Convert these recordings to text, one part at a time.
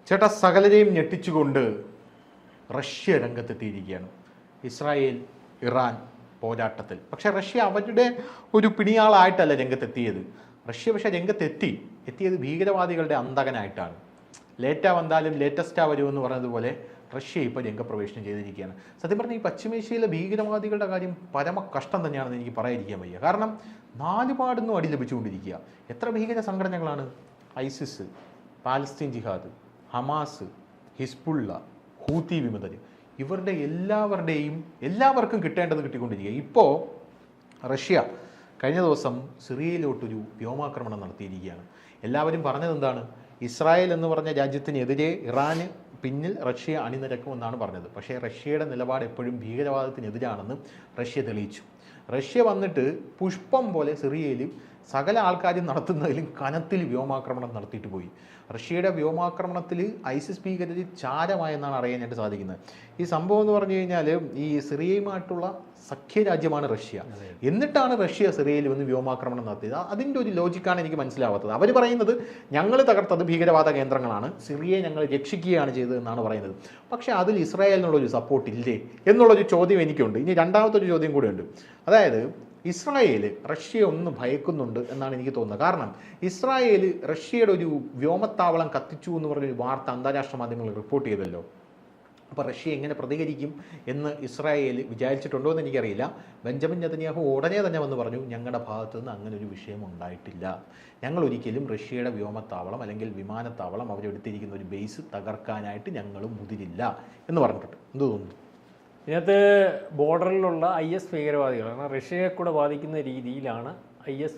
ചേട്ടാ, സകലരെയും ഞെട്ടിച്ചുകൊണ്ട് റഷ്യ രംഗത്തെത്തിയിരിക്കുകയാണ്. ഇസ്രായേൽ ഇറാൻ പോരാട്ടത്തിൽ. പക്ഷേ റഷ്യ അവരുടെ ഒരു പിണിയാളായിട്ടല്ല രംഗത്തെത്തിയത്. റഷ്യ പക്ഷേ എത്തിയത് ഭീകരവാദികളുടെ അന്തകനായിട്ടാണ്. ലേറ്റാ വന്നാലും ലേറ്റസ്റ്റാ വരുമെന്ന് പറഞ്ഞതുപോലെ റഷ്യ ഇപ്പോൾ രംഗപ്രവേശനം ചെയ്തിരിക്കുകയാണ്. സത്യം പറഞ്ഞാൽ ഈ പശ്ചിമേഷ്യയിലെ ഭീകരവാദികളുടെ കാര്യം പരമ കഷ്ടം തന്നെയാണെന്ന് എനിക്ക് പറയാതിരിക്കാൻ വയ്യ. കാരണം നാലുപാടുന്നും അടി ലഭിച്ചുകൊണ്ടിരിക്കുക. എത്ര ഭീകര സംഘടനകളാണ്? ഐസിസ്, പാലസ്തീൻ ജിഹാദ്, ഹമാസ്, ഹിസ്ബുള്ള, ഹൂത്തി വിമതർ, ഇവരുടെ എല്ലാവർക്കും കിട്ടേണ്ടത് കിട്ടിക്കൊണ്ടിരിക്കുക. ഇപ്പോൾ റഷ്യ കഴിഞ്ഞ ദിവസം സിറിയയിലോട്ടൊരു വ്യോമാക്രമണം നടത്തിയിരിക്കുകയാണ്. എല്ലാവരും പറഞ്ഞത് എന്താണ്? ഇസ്രായേൽ എന്ന് പറഞ്ഞ രാജ്യത്തിനെതിരെ ഇറാന് പിന്നിൽ റഷ്യ അണിനിരക്കുമെന്നാണ് പറഞ്ഞത്. പക്ഷേ റഷ്യയുടെ നിലപാട് എപ്പോഴും ഭീകരവാദത്തിനെതിരാണെന്ന് റഷ്യ തെളിയിച്ചു. റഷ്യ വന്നിട്ട് പുഷ്പം പോലെ സിറിയയിൽ സകല ആൾക്കാരും നടത്തുന്നതിലും കനത്തിൽ വ്യോമാക്രമണം നടത്തിയിട്ട് പോയി. റഷ്യയുടെ വ്യോമാക്രമണത്തിൽ ഐസിസ് ഭീകരർ ചാരമായെന്നാണ് അറിയാനായിട്ട് സാധിക്കുന്നത്. ഈ സംഭവം എന്ന് പറഞ്ഞു കഴിഞ്ഞാൽ ഈ സിറിയയുമായിട്ടുള്ള സഖ്യരാജ്യമാണ് റഷ്യ. എന്നിട്ടാണ് റഷ്യ സിറിയയിൽ വന്ന് വ്യോമാക്രമണം നടത്തിയത്. അതിൻ്റെ ഒരു ലോജിക്കാണ് എനിക്ക് മനസ്സിലാവാത്തത്. അവർ പറയുന്നത് ഞങ്ങൾ തകർത്തത് ഭീകരവാദ കേന്ദ്രങ്ങളാണ്, സിറിയയെ ഞങ്ങൾ രക്ഷിക്കുകയാണ് ചെയ്തതെന്നാണ് പറയുന്നത്. പക്ഷേ അതിൽ ഇസ്രായേലിനുള്ളൊരു സപ്പോർട്ട് ഇല്ലേ എന്നുള്ളൊരു ചോദ്യം എനിക്കുണ്ട്. ഇനി രണ്ടാമത്തെ ഒരു ചോദ്യം കൂടെ ഉണ്ട്. അതായത് ഇസ്രായേൽ റഷ്യ ഒന്ന് ഭയക്കുന്നുണ്ട് എന്നാണ് എനിക്ക് തോന്നുന്നത്. കാരണം ഇസ്രായേൽ റഷ്യയുടെ ഒരു വ്യോമത്താവളം കത്തിച്ചു എന്ന് പറഞ്ഞൊരു വാർത്ത അന്താരാഷ്ട്ര മാധ്യമങ്ങൾ റിപ്പോർട്ട് ചെയ്തല്ലോ. അപ്പോൾ റഷ്യ എങ്ങനെ പ്രതികരിക്കും എന്ന് ഇസ്രായേൽ വിചാരിച്ചിട്ടുണ്ടോ എന്ന് എനിക്കറിയില്ല. ബെഞ്ചമിൻ നെതന്യാഹു ഉടനെ തന്നെ വന്ന് പറഞ്ഞു, ഞങ്ങളുടെ ഭാഗത്തു നിന്ന് അങ്ങനെ ഒരു വിഷയം ഉണ്ടായിട്ടില്ല. ഞങ്ങൾ ഒരിക്കലും റഷ്യയുടെ വ്യോമത്താവളം അല്ലെങ്കിൽ വിമാനത്താവളം അവരെടുത്തിരിക്കുന്ന ഒരു ബേസ് തകർക്കാനായിട്ട് ഞങ്ങൾ മുതിരില്ല എന്ന് പറഞ്ഞിട്ടുണ്ട്. എന്ത് തോന്നുന്നു? ഇതിനകത്ത് ബോർഡറിലുള്ള IS ഭീകരവാദികൾ, കാരണം റഷ്യയെ കൂടെ ബാധിക്കുന്ന രീതിയിലാണ് IS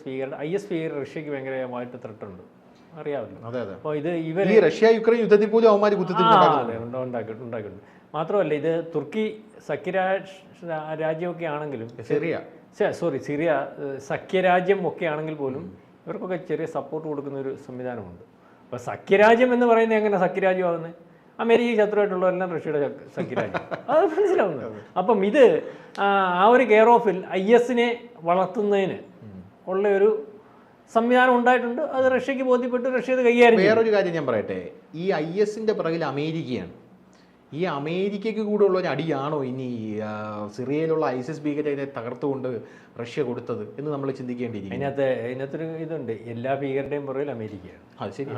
ഭീകരർ റഷ്യക്ക് ഭയങ്കരമായിട്ട് ത്രെട്ടുണ്ട്, അറിയാമല്ലോ. അപ്പോൾ ഇത് ഇവർ റഷ്യ യുക്രൈൻ യുദ്ധത്തിൽ പോലും അവന്മാർ ഉണ്ടാക്കിയിട്ടുണ്ട്. മാത്രമല്ല ഇത് തുർക്കി രാജ്യമൊക്കെ ആണെങ്കിലും സിറിയ സഖ്യരാജ്യം ഒക്കെ ആണെങ്കിൽ പോലും ഇവർക്കൊക്കെ ചെറിയ സപ്പോർട്ട് കൊടുക്കുന്ന ഒരു സംവിധാനമുണ്ട്. അപ്പോൾ സഖ്യരാജ്യം എന്ന് പറയുന്നത് എങ്ങനെ സഖ്യരാജ്യമാകുന്നത്? അമേരിക്ക ശത്രുവായിട്ടുള്ളവരെല്ലാം റഷ്യയുടെ സഖ്യരാജ്യം, അത് മനസ്സിലാവുന്നത്. അപ്പം ഇത് ആ ഒരു കെയർ ഓഫിൽ IS-നെ വളർത്തുന്നതിന് ഉള്ള ഒരു സംവിധാനം ഉണ്ടായിട്ടുണ്ട്. അത് റഷ്യക്ക് ബോധ്യപ്പെട്ട് റഷ്യ അത് കൈകാര്യം. വേറൊരു കാര്യം ഞാൻ പറയട്ടെ, ഈ IS-ന്റെ പിറകിൽ അമേരിക്കയാണ്. ഈ അമേരിക്കയ്ക്ക് കൂടെ ഉള്ള ഒരു അടിയാണോ ഇനി സിറിയയിലുള്ള ISIS ഭീകരരെ തകർത്തുകൊണ്ട് റഷ്യ കൊടുത്തത് എന്ന് നമ്മൾ ചിന്തിക്കേണ്ടിയിരിക്കും. അതിനകത്തൊരു ഇതുണ്ട്, എല്ലാ ഭീകരരുടെയും പുറകിൽ അമേരിക്കയാണ്. അത് ശരി.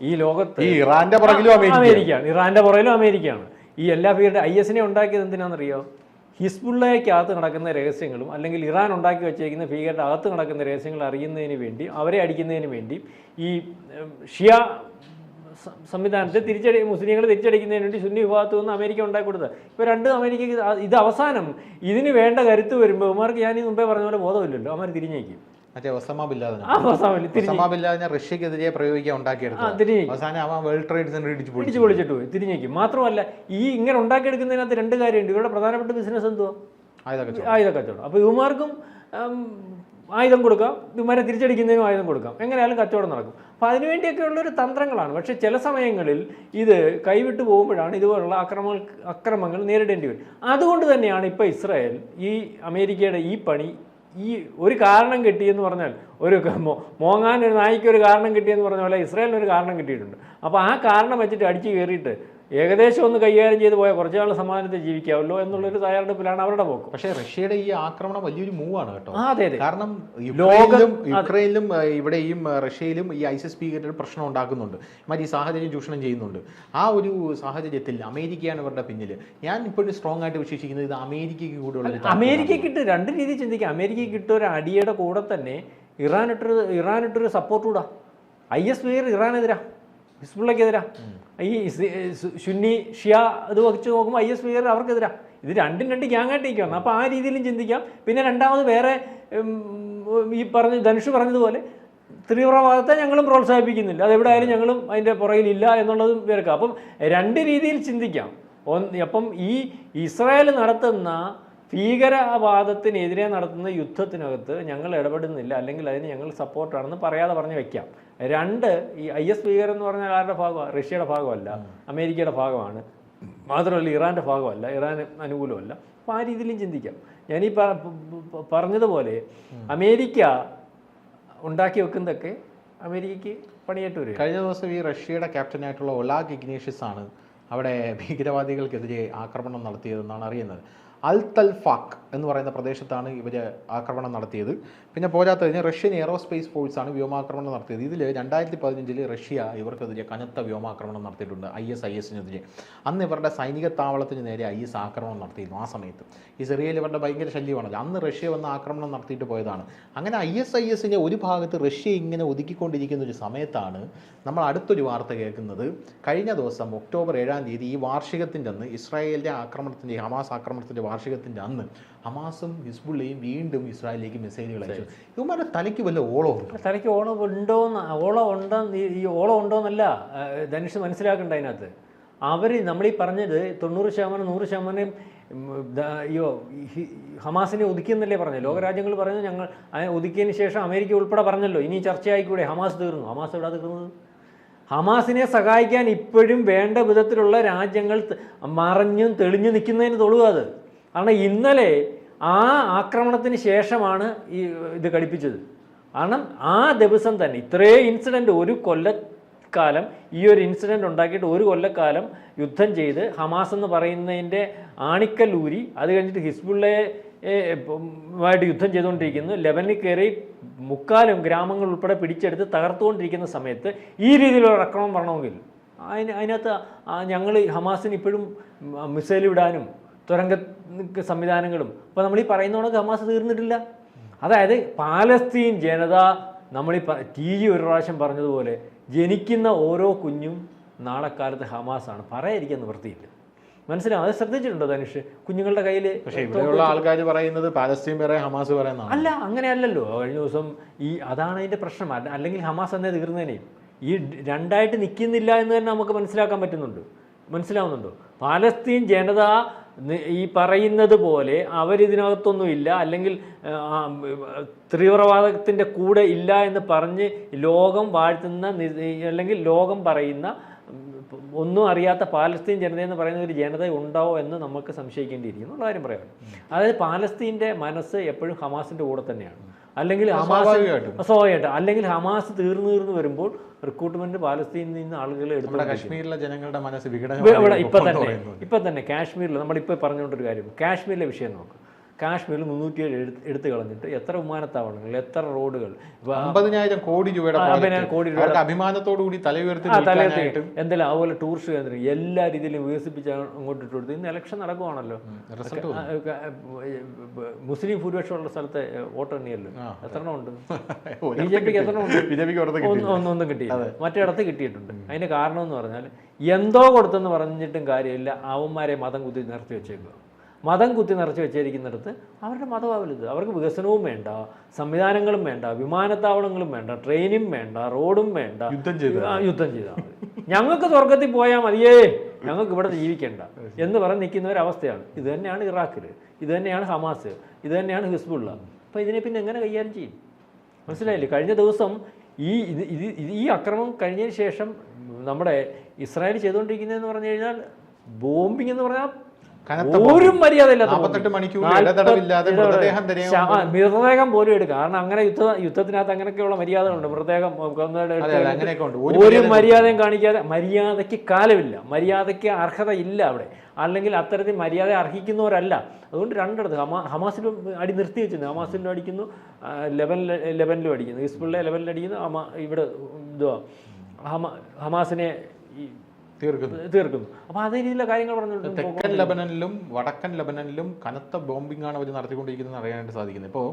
ഈ ലോകത്ത് ഇറാന്റെ പുറകിലും അമേരിക്കയാണ്, ഇറാന്റെ പുറകിലും അമേരിക്കയാണ്. ഈ എല്ലാ ഭീകരരുടെ IS-നെ ഉണ്ടാക്കിയത് എന്തിനാണെന്നറിയോ? ഹിസ്ബുള്ളയ്ക്കകത്ത് നടക്കുന്ന രഹസ്യങ്ങളും അല്ലെങ്കിൽ ഇറാൻ ഉണ്ടാക്കി വെച്ചേക്കുന്ന ഭീകരരുടെ അകത്ത് നടക്കുന്ന രഹസ്യങ്ങൾ അറിയുന്നതിന് വേണ്ടി, അവരെ അടിക്കുന്നതിന് വേണ്ടി ഈ ഷിയ സംവിധാനത്തെ മുസ്ലിങ്ങളെ തിരിച്ചടിക്കുന്നതിന് വേണ്ടി സുന്നി വിഭാഗത്തു നിന്ന് അമേരിക്ക ഉണ്ടാക്കി കൊടുത്തത്. ഇപ്പോൾ രണ്ടും അമേരിക്കക്ക് ഇത് അവസാനം ഇതിന് വേണ്ട കരുത്ത് വരുമ്പോൾ അവന്മാർക്ക് ഞാൻ ഈ മുമ്പേ പറഞ്ഞ പോലെ ബോധമില്ലല്ലോ, അവന്മാർ തിരിഞ്ഞേക്കും. ഒസാമ ബിൻ ലാദൻ റഷ്യക്കെതിരെ പ്രയോഗിക്കാൻ ഉണ്ടാക്കിയെടുത്തു. അവസാനം അവൻ വേൾഡ് ട്രേഡ് സെന്റർ ഇടിച്ചു പൊളിച്ചിട്ട് പോയി, തിരിഞ്ഞേക്കും. മാത്രമല്ല ഈ ഇങ്ങനെ ഉണ്ടാക്കിയെടുക്കുന്നതിനകത്ത് രണ്ട് കാര്യമുണ്ട്. ഇവരുടെ പ്രധാനപ്പെട്ട ബിസിനസ് എന്തുവാ? ആയുധ കച്ചവടം. അപ്പോൾ ഇവന്മാർക്കും ആയുധം കൊടുക്കാം, ഇവന്മാരെ തിരിച്ചടിക്കുന്നതിനും ആയുധം കൊടുക്കാം, എങ്ങനെയാലും കച്ചവടം നടക്കും. അപ്പോൾ അതിനുവേണ്ടിയൊക്കെ ഉള്ളൊരു തന്ത്രങ്ങളാണ്. പക്ഷേ ചില സമയങ്ങളിൽ ഇത് കൈവിട്ട് പോകുമ്പോഴാണ് ഇതുപോലുള്ള അക്രമങ്ങൾ നേരിടേണ്ടി വരും. അതുകൊണ്ട് തന്നെയാണ് ഇപ്പോൾ ഇസ്രായേൽ ഈ അമേരിക്കയുടെ ഈ പണി ഈ ഒരു കാരണം കിട്ടിയെന്ന് പറഞ്ഞാൽ, ഒരു മോങ്ങാൻ ഒരു നായ്ക്ക് ഒരു കാരണം കിട്ടിയെന്ന് പറഞ്ഞ പോലെ ഇസ്രായേലിന് ഒരു കാരണം കിട്ടിയിട്ടുണ്ട്. അപ്പോൾ ആ കാരണം വെച്ചിട്ട് അടിച്ചു കയറിയിട്ട് ഏകദേശം ഒന്ന് കൈകാര്യം ചെയ്ത് പോയാൽ കുറച്ചു നാൾ സമാധാനത്തിൽ ജീവിക്കാമല്ലോ എന്നുള്ളൊരു തയ്യാറെടുപ്പിലാണ് അവരുടെ പോക്ക്. പക്ഷേ റഷ്യയുടെ ഈ ആക്രമണം വലിയൊരു മൂവാണ് കേട്ടോ. അതെ. കാരണം യുക്രൈനിലും ഇവിടെയും റഷ്യയിലും ഈ ISIS ഭീകരർ പ്രശ്നം ഉണ്ടാക്കുന്നുണ്ട്, മറ്റു ഈ സാഹചര്യം ചൂഷണം ചെയ്യുന്നുണ്ട്. ആ ഒരു സാഹചര്യത്തിൽ അമേരിക്കയാണ് ഇവരുടെ പിന്നിൽ. ഞാൻ ഇപ്പോഴും സ്ട്രോങ് ആയിട്ട് വിശ്വസിക്കുന്നത് ഇത് അമേരിക്കയ്ക്ക് കൂടെ അമേരിക്കയ്ക്കിട്ട് രണ്ട് രീതി ചിന്തിക്കാം. അമേരിക്കയ്ക്ക് കിട്ടുന്ന ഒരു അടിയുടെ കൂടെ തന്നെ ഇറാനിട്ടൊരു സപ്പോർട്ട് കൂടാ. IS ഭീകരർ ഇറാനെതിരാ, ഹിസ്ബുള്ളക്കെതിരാ. ഈ സുന്നി ഷിയ ഇത് വെച്ച് നോക്കുമ്പോൾ IS ഭീകരർ അവർക്കെതിരാ. ഇത് രണ്ടും ഗ്യാങ്ങായിട്ട് നിൽക്കുകയാണ്. അപ്പോൾ ആ രീതിയിലും ചിന്തിക്കാം. പിന്നെ രണ്ടാമത് വേറെ ഈ ധനുഷ് പറഞ്ഞതുപോലെ തീവ്രവാദത്തെ ഞങ്ങളും പ്രോത്സാഹിപ്പിക്കുന്നില്ല, അതെവിടെയായാലും ഞങ്ങളും അതിൻ്റെ പുറകിലില്ല എന്നുള്ളതും പേർക്കാം. അപ്പം രണ്ട് രീതിയിൽ ചിന്തിക്കാം. അപ്പം ഈ ഇസ്രായേൽ നടത്തുന്ന ഭീകരവാദത്തിനെതിരെ നടത്തുന്ന യുദ്ധത്തിനകത്ത് ഞങ്ങൾ ഇടപെടുന്നില്ല, അല്ലെങ്കിൽ അതിന് ഞങ്ങൾ സപ്പോർട്ടാണെന്ന് പറയാതെ പറഞ്ഞ് വെക്കാം. രണ്ട്, ഈ IS ഭീകരം എന്ന് പറഞ്ഞാൽ ആരുടെ ഭാഗമാണ്? റഷ്യയുടെ ഭാഗമല്ല, അമേരിക്കയുടെ ഭാഗമാണ്. മാത്രമല്ല ഇറാൻ്റെ ഭാഗമല്ല, ഇറാൻ അനുകൂലമല്ല. അപ്പോൾ ആ രീതിയിലും ചിന്തിക്കാം. ഞാനീ പറഞ്ഞതുപോലെ അമേരിക്ക ഉണ്ടാക്കി വെക്കുന്നതൊക്കെ അമേരിക്കയ്ക്ക് പണിയേറ്റ് വരും. കഴിഞ്ഞ ദിവസം ഈ റഷ്യയുടെ ക്യാപ്റ്റനായിട്ടുള്ള ഒലാഗ് ഇഗ്നേഷ്യസ് ആണ് അവിടെ ഭീകരവാദികൾക്കെതിരെ ആക്രമണം നടത്തിയതെന്നാണ് അറിയുന്നത്. അൽതൽഫാക്ക് എന്ന് പറയുന്ന പ്രദേശത്താണ് ഇവർ ആക്രമണം നടത്തിയത്. പിന്നെ പോരാത്തതിന് റഷ്യൻ എയറോസ്പേസ് ഫോഴ്സാണ് വ്യോമാക്രമണം നടത്തിയത്. ഇതിൽ 2015 റഷ്യ ഇവർക്കെതിരെ കനത്ത വ്യോമാക്രമണം നടത്തിയിട്ടുണ്ട്, ISIS-നെതിരെ. അന്ന് ഇവരുടെ സൈനിക താവളത്തിന് നേരെ IS ആക്രമണം നടത്തിയിരുന്നു. ആ സമയത്ത് ഈ സിറിയയിൽ ഇവരുടെ ഭയങ്കര ശല്യമാണല്ലോ. അന്ന് റഷ്യ വന്ന് ആക്രമണം നടത്തിയിട്ട് പോയതാണ്. അങ്ങനെ ISIS-നെ ഒരു ഭാഗത്ത് റഷ്യ ഇങ്ങനെ ഒതുക്കിക്കൊണ്ടിരിക്കുന്ന ഒരു സമയത്താണ് നമ്മൾ അടുത്തൊരു വാർത്ത കേൾക്കുന്നത്. കഴിഞ്ഞ ദിവസം ഒക്ടോബർ 7 ഈ വാർഷികത്തിൻ്റെ അന്ന്, ഇസ്രായേലിൻ്റെ ആക്രമണത്തിൻ്റെ, ഹമാസ് ആക്രമണത്തിൻ്റെ വാർഷികത്തിൻ്റെ അന്ന് ഹമാസും ഹിസ്ബുള്ളയും വീണ്ടും ഇസ്രായേലിലേക്ക് മിസൈലുകൾ അയച്ചു. ഇവന്മാരുടെ തലയ്ക്ക് വല്ല ഓളം ഉണ്ടോ? തലയ്ക്ക് ഓളം ഉണ്ടോയെന്ന്, ഓളം ഉണ്ടെന്ന്, ഈ ഓളം ഉണ്ടോയെന്നല്ല ധനുഷ് മനസ്സിലാക്കേണ്ട. അതിനകത്ത് അവർ നമ്മളീ പറഞ്ഞത് 90% 100% ഹമാസിനെ ഒതുക്കിയെന്നല്ലേ പറഞ്ഞത്. ലോകരാജ്യങ്ങൾ പറഞ്ഞു ഞങ്ങൾ ഒതുക്കിയതിന് ശേഷം അമേരിക്ക ഉൾപ്പെടെ പറഞ്ഞല്ലോ ഇനി ചർച്ചയായിക്കൂടെ, ഹമാസ് തീർന്നു. ഹമാസ് എവിടെ തീർന്നത്? ഹമാസിനെ സഹായിക്കാൻ ഇപ്പോഴും വേണ്ട വിധത്തിലുള്ള രാജ്യങ്ങൾ മറഞ്ഞും തെളിഞ്ഞു നിൽക്കുന്നതിന് തൊഴുക അത്. കാരണം ഇന്നലെ ആ ആക്രമണത്തിന് ശേഷമാണ് ഇത് ഘടിപ്പിച്ചത്. കാരണം ആ ദിവസം തന്നെ ഇത്രയും ഇൻസിഡൻറ്റ്, ഒരു കൊല്ലക്കാലം ഈ ഒരു ഇൻസിഡൻറ്റ് ഉണ്ടാക്കിയിട്ട് ഒരു കൊല്ലക്കാലം യുദ്ധം ചെയ്ത് ഹമാസ് എന്ന് പറയുന്നതിൻ്റെ ആണിക്കല്ലൂരി, അത് കഴിഞ്ഞിട്ട് ഹിസ്ബുള്ളയെ ആയിട്ട് യുദ്ധം ചെയ്തുകൊണ്ടിരിക്കുന്നു. ലെബനിൽ കയറി മുക്കാലും ഗ്രാമങ്ങൾ ഉൾപ്പെടെ പിടിച്ചെടുത്ത് തകർത്തുകൊണ്ടിരിക്കുന്ന സമയത്ത് ഈ രീതിയിലുള്ള ആക്രമണം വരണമെങ്കിൽ അതിനകത്ത് ഞങ്ങൾ ഹമാസിന് ഇപ്പോഴും മിസൈൽ വിടാനും തുരങ്ക സംവിധാനങ്ങളും, അപ്പോൾ നമ്മൾ ഈ പറയുന്നവർക്ക് ഹമാസ് തീർന്നിട്ടില്ല. അതായത് പാലസ്തീൻ ജനത, നമ്മൾ TG ഒരു പ്രാവശ്യം പറഞ്ഞതുപോലെ ജനിക്കുന്ന ഓരോ കുഞ്ഞും നാളെ കാലത്ത് ഹമാസാണ്. പറയാതിരിക്കാൻ നിവൃത്തിയില്ല. മനസ്സിലാവും. അത് ശ്രദ്ധിച്ചിട്ടുണ്ടോ ധനുഷ്? കുഞ്ഞുങ്ങളുടെ കയ്യിൽ. പക്ഷേ ഇവിടെയുള്ള ആൾക്കാർ പറയുന്നത് പാലസ്തീൻ വേറെ ഹമാസ് പറയുന്ന അല്ല, അങ്ങനെയല്ലല്ലോ. കഴിഞ്ഞ ദിവസം അതാണ് അതിൻ്റെ പ്രശ്നം. അല്ലെങ്കിൽ ഹമാസ് എന്നേ തീർന്നേനെയും. ഈ രണ്ടായിട്ട് നിൽക്കുന്നില്ല എന്ന് തന്നെ നമുക്ക് മനസ്സിലാക്കാൻ പറ്റുന്നുണ്ട്. മനസ്സിലാവുന്നുണ്ടോ? പാലസ്തീൻ ജനത ഈ പറയുന്നത് പോലെ അവരിതിനകത്തൊന്നുമില്ല, അല്ലെങ്കിൽ തീവ്രവാദത്തിൻ്റെ കൂടെ ഇല്ല എന്ന് പറഞ്ഞ് ലോകം വാഴ്ത്തുന്ന, അല്ലെങ്കിൽ ലോകം പറയുന്ന ഒന്നും അറിയാത്ത പാലസ്തീൻ ജനതയെന്ന് പറയുന്ന ഒരു ജനത ഉണ്ടാവോ എന്ന് നമുക്ക് സംശയിക്കേണ്ടിയിരിക്കുന്നു ഉള്ള കാര്യം പറയാം. അതായത് പാലസ്തീൻ്റെ മനസ്സ് എപ്പോഴും ഹമാസിൻ്റെ കൂടെ തന്നെയാണ്. അല്ലെങ്കിൽ സ്വാഭാവികമായിട്ട് അല്ലെങ്കിൽ ഹമാസ് തീർന്നു വരുമ്പോൾ റിക്രൂട്ട്മെന്റ് പാലസ്തീനിൽ നിന്ന് ആളുകളെ എടുത്ത് കാശ്മീരിലെ ജനങ്ങളുടെ മനസ്സ് ഇപ്പം തന്നെ കാശ്മീരിൽ നമ്മളിപ്പോൾ പറഞ്ഞുകൊണ്ടൊരു കാര്യം, കാശ്മീരിലെ വിഷയം നോക്കും. കാശ്മീരിൽ 307 എടുത്തു കളഞ്ഞിട്ട് എത്ര വിമാനത്താവളങ്ങൾ, എത്ര റോഡുകൾ, 50,000 കോടി രൂപയുടെ അഭിമാനത്തോടു കൂടി തലയുയർത്തി എന്തെല്ലാം അതുപോലെ ടൂറിസ്റ്റ് കേന്ദ്രം എല്ലാ രീതിയിലും വികസിപ്പിച്ച് അങ്ങോട്ട് ഇട്ട് കൊടുത്തു. ഇന്ന് ഇലക്ഷൻ നടക്കുവാണല്ലോ. മുസ്ലിം ഭൂരിപക്ഷമുള്ള സ്ഥലത്തെ വോട്ട് എണ്ണിയല്ലോ. എത്രണ്ണം ഉണ്ട്? BJPക്ക് എത്രണ്ണം ഉണ്ട്? ഒന്നും കിട്ടിയില്ല. മറ്റിടത്ത് കിട്ടിയിട്ടുണ്ട്. അതിന് കാരണം എന്ന് പറഞ്ഞാൽ എന്തോ കൊടുത്തെന്ന് പറഞ്ഞിട്ടും കാര്യമില്ല. അവന്മാരെ മതം കുത്തി നിർത്തി വെച്ചേക്കുക. മതം കുത്തി നിറച്ച് വെച്ചിരിക്കുന്നിടത്ത് അവരുടെ മതമാവരുത്. അവർക്ക് വികസനവും വേണ്ട, സംവിധാനങ്ങളും വേണ്ട, വിമാനത്താവളങ്ങളും വേണ്ട, ട്രെയിനും വേണ്ട, റോഡും വേണ്ട. യുദ്ധം ചെയ്താൽ മതി. ഞങ്ങൾക്ക് സ്വർഗത്തിൽ പോയാൽ മതിയേ, ഞങ്ങൾക്ക് ഇവിടെ ജീവിക്കേണ്ട എന്ന് പറഞ്ഞ് നിൽക്കുന്ന ഒരവസ്ഥയാണ്. ഇത് തന്നെയാണ് ഇറാഖിൽ, ഇത് തന്നെയാണ് ഹമാസ്, ഇത് തന്നെയാണ് ഹിസ്ബുള്ള. അപ്പോൾ ഇതിനെ പിന്നെ എങ്ങനെ കൈകാര്യം ചെയ്യും? മനസ്സിലായില്ലേ? കഴിഞ്ഞ ദിവസം ഈ അക്രമം കഴിഞ്ഞതിന് ശേഷം നമ്മുടെ ഇസ്രായേൽ ചെയ്തുകൊണ്ടിരിക്കുന്നതെന്ന് പറഞ്ഞു കഴിഞ്ഞാൽ ബോംബിംഗ് എന്ന് പറഞ്ഞാൽ ഒരു മര്യാദയില്ലാത്ത മൃതദേഹം പോലും എടുക്കുക. കാരണം അങ്ങനെ യുദ്ധത്തിനകത്ത് അങ്ങനെയൊക്കെയുള്ള മര്യാദകളുണ്ട്. മൃതദേഹം ഒരു മര്യാദയും കാണിക്കാതെ, മര്യാദയ്ക്ക് കാലമില്ല, മര്യാദയ്ക്ക് അർഹത ഇല്ല അവിടെ. അല്ലെങ്കിൽ അത്തരത്തിൽ മര്യാദ അർഹിക്കുന്നവരല്ല. അതുകൊണ്ട് രണ്ടിടത്ത് ഹമാസിലും അടി നിർത്തി വെച്ചിരുന്നു. ഹമാസിലും അടിക്കുന്നു, ലെബനിലും അടിക്കുന്നു, ഹിസ്ബുള്ള ലെബനിലും അടിക്കുന്നു, ഇവിടെ ഇതുവാ ഹമാസിനെ തീർക്കുന്നു. അപ്പോൾ അതേ രീതിയിലുള്ള കാര്യങ്ങൾ പറഞ്ഞിട്ടുണ്ട്. തെക്കൻ ലെബനനിലും വടക്കൻ ലെബനനിലും കനത്ത ബോംബിംഗ് ആണ് അവർ നടത്തിക്കൊണ്ടിരിക്കുന്നത് അറിയാനായിട്ട് സാധിക്കുന്നത്. ഇപ്പോൾ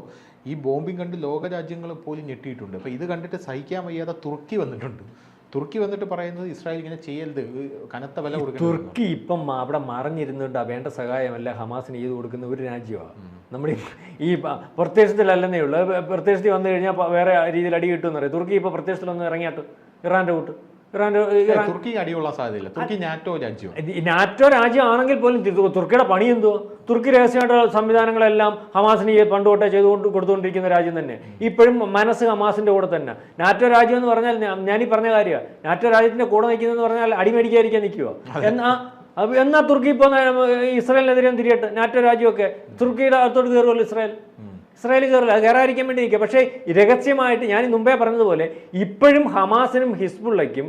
ഈ ബോംബിംഗ് കണ്ട് ലോകരാജ്യങ്ങൾ പോലും ഞെട്ടിയിട്ടുണ്ട്. അപ്പോൾ ഇത് കണ്ടിട്ട് സഹിക്കാൻ വയ്യാതെ തുർക്കി വന്നിട്ടുണ്ട്. തുർക്കി വന്നിട്ട് പറയുന്നത് ഇസ്രായേൽ ഇങ്ങനെ ചെയ്യരുത്, കനത്ത വില കൊടുക്കും. തുർക്കി ഇപ്പം അവിടെ മറിഞ്ഞിരുന്നുണ്ട് വേണ്ട സഹായമല്ല ഹമാസിന് ചെയ്ത് കൊടുക്കുന്ന ഒരു രാജ്യമാണ്. നമ്മുടെ ഈ പ്രത്യക്ഷത്തിലല്ലെന്നേ ഉള്ളൂ. പ്രത്യക്ഷത്തിൽ വന്നു കഴിഞ്ഞാൽ വേറെ രീതിയിൽ അടി കിട്ടുമെന്ന് പറയും. തുർക്കി ഇപ്പോൾ പ്രത്യക്ഷത്തിലൊന്ന് ഇറങ്ങിയാട്ട് ഇറാൻ്റെ കൂട്ട്. തുർക്കി അടിയുള്ള സാധ്യതയില്ല. തുർക്കി നാറ്റോ രാജ്യമാണ്. നാറ്റോ രാജ്യമാണെങ്കിൽ പോലും തുർക്കിയുടെ പണി എന്തുവാ? തുർക്കി രഹസ്യമായിട്ടുള്ള സംവിധാനങ്ങളെല്ലാം ഹമാസിന് പണ്ട് തൊട്ടേ കൊടുത്തുകൊണ്ടിരിക്കുന്ന രാജ്യം തന്നെ. ഇപ്പോഴും മനസ്സ് ഹമാസിന്റെ കൂടെ തന്നെ. നാറ്റോ രാജ്യം എന്ന് പറഞ്ഞാൽ ഞാനീ പറഞ്ഞ കാര്യമാണ്. നാറ്റോ രാജ്യത്തിന്റെ കൂടെ നിൽക്കുന്നതെന്ന് പറഞ്ഞാൽ അടിമേടിക്കാതിരിക്കാൻ നിൽക്കുക. എന്നാ തുർക്കി ഇപ്പോൾ ഇസ്രായേലിനെതിരെ തിരിയട്ടെ. നാറ്റോ രാജ്യമൊക്കെ തുർക്കിയുടെ അടുത്തോട്ട് കയറുമല്ലോ ഇസ്രായേൽ. ഇസ്രായേൽ കയറില്ല, അത് കയറാതിരിക്കാൻ വേണ്ടി നിൽക്കുക. പക്ഷേ രഹസ്യമായിട്ട് ഞാൻ മുമ്പേ പറഞ്ഞതുപോലെ ഇപ്പോഴും ഹമാസിനും ഹിസ്ബുള്ളയ്ക്കും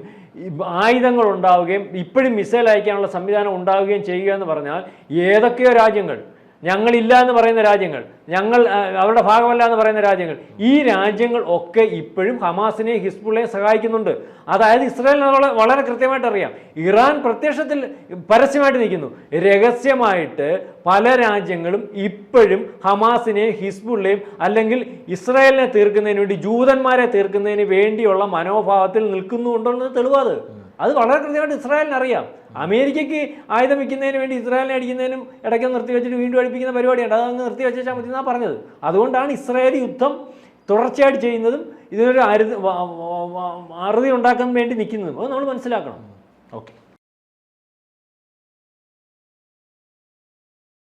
ആയുധങ്ങൾ ഉണ്ടാവുകയും ഇപ്പോഴും മിസൈൽ അയക്കാനുള്ള സംവിധാനം ഉണ്ടാവുകയും ചെയ്യുക എന്ന് പറഞ്ഞാൽ ഏതൊക്കെയോ രാജ്യങ്ങൾ, ഞങ്ങളില്ല എന്ന് പറയുന്ന രാജ്യങ്ങൾ, ഞങ്ങൾ അവരുടെ ഭാഗമല്ല എന്ന് പറയുന്ന രാജ്യങ്ങൾ, ഈ രാജ്യങ്ങൾ ഒക്കെ ഇപ്പോഴും ഹമാസിനെയും ഹിസ്ബുള്ളയെയും സഹായിക്കുന്നുണ്ട്. അതായത് ഇസ്രായേലിന് വളരെ കൃത്യമായിട്ട് അറിയാം. ഇറാൻ പ്രത്യക്ഷത്തിൽ പരസ്യമായിട്ട് നിൽക്കുന്നു, രഹസ്യമായിട്ട് പല രാജ്യങ്ങളും ഇപ്പോഴും ഹമാസിനെയും ഹിസ്ബുള്ളയും അല്ലെങ്കിൽ ഇസ്രായേലിനെ തീർക്കുന്നതിന് വേണ്ടി, ജൂതന്മാരെ തീർക്കുന്നതിന് വേണ്ടിയുള്ള മനോഭാവത്തിൽ നിൽക്കുന്നുണ്ടെന്നത് തെളിവാത്. അത് വളരെ കൃത്യമായിട്ട് ഇസ്രായേലിന് അറിയാം. അമേരിക്കയ്ക്ക് ആയുധം വയ്ക്കുന്നതിന് വേണ്ടി ഇസ്രായേലിനെ അടിക്കുന്നതിനും ഇടയ്ക്ക് നിർത്തി വെച്ചിട്ട് വീണ്ടും അടിപ്പിക്കുന്ന പരിപാടിയുണ്ട്. അതങ്ങ് നിർത്തി വെച്ചാൽ മതി എന്നാണ് പറഞ്ഞത്. അതുകൊണ്ടാണ് ഇസ്രായേൽ യുദ്ധം തുടർച്ചയായിട്ട് ചെയ്യുന്നതും ഇതിനൊരു അറുതി ഉണ്ടാക്കാൻ വേണ്ടി നിൽക്കുന്നതും. അത് നമ്മൾ മനസ്സിലാക്കണം. ഓക്കെ.